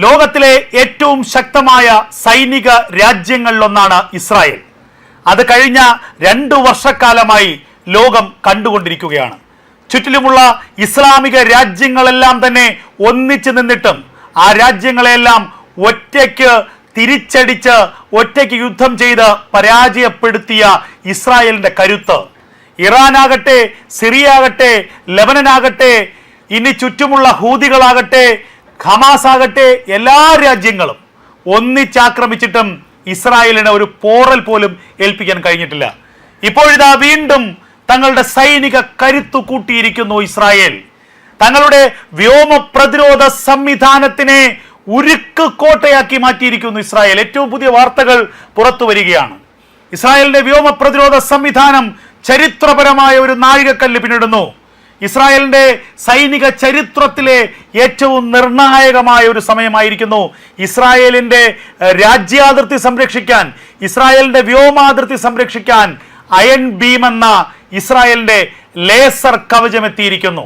ലോകത്തിലെ ഏറ്റവും ശക്തമായ സൈനിക രാജ്യങ്ങളിലൊന്നാണ് ഇസ്രായേൽ. അത് കഴിഞ്ഞ 2 വർഷക്കാലമായി ലോകം കണ്ടുകൊണ്ടിരിക്കുകയാണ്. ചുറ്റിലുമുള്ള ഇസ്ലാമിക രാജ്യങ്ങളെല്ലാം തന്നെ ഒന്നിച്ചു നിന്നിട്ടും ആ രാജ്യങ്ങളെല്ലാം ഒറ്റയ്ക്ക് തിരിച്ചടിച്ച് ഒറ്റയ്ക്ക് യുദ്ധം ചെയ്ത് പരാജയപ്പെടുത്തിയ ഇസ്രായേലിന്റെ കരുത്ത്, ഇറാനാകട്ടെ, സിറിയ ആകട്ടെ, ലെബനനാകട്ടെ, ഇനി ചുറ്റുമുള്ള ഹൂതികളാകട്ടെ, ഹമാസ് ആകട്ടെ, എല്ലാ രാജ്യങ്ങളും ഒന്നിച്ചാക്രമിച്ചിട്ടും ഇസ്രായേലിന് ഒരു പോറൽ പോലും ഏൽപ്പിക്കാൻ കഴിഞ്ഞിട്ടില്ല. ഇപ്പോഴിതാ വീണ്ടും തങ്ങളുടെ സൈനിക കരുത്തു കൂട്ടിയിരിക്കുന്നു ഇസ്രായേൽ. തങ്ങളുടെ വ്യോമ പ്രതിരോധ സംവിധാനത്തിനെ ഉരുക്ക് കോട്ടയാക്കി മാറ്റിയിരിക്കുന്നു ഇസ്രായേൽ. ഏറ്റവും പുതിയ വാർത്തകൾ പുറത്തു വരികയാണ്. ഇസ്രായേലിന്റെ വ്യോമ പ്രതിരോധ സംവിധാനം ചരിത്രപരമായ ഒരു നാഴികക്കല്ല് പിന്നിടുന്നു. ഇസ്രായേലിന്റെ സൈനിക ചരിത്രത്തിലെ ഏറ്റവും നിർണായകമായ ഒരു സമയമായിരിക്കുന്നു. ഇസ്രായേലിന്റെ രാജ്യാതിർത്തി സംരക്ഷിക്കാൻ, ഇസ്രായേലിന്റെ വ്യോമാതിർത്തി സംരക്ഷിക്കാൻ അയൺ ബീം എന്ന ഇസ്രായേലിന്റെ ലേസർ കവചം എത്തിയിരിക്കുന്നു.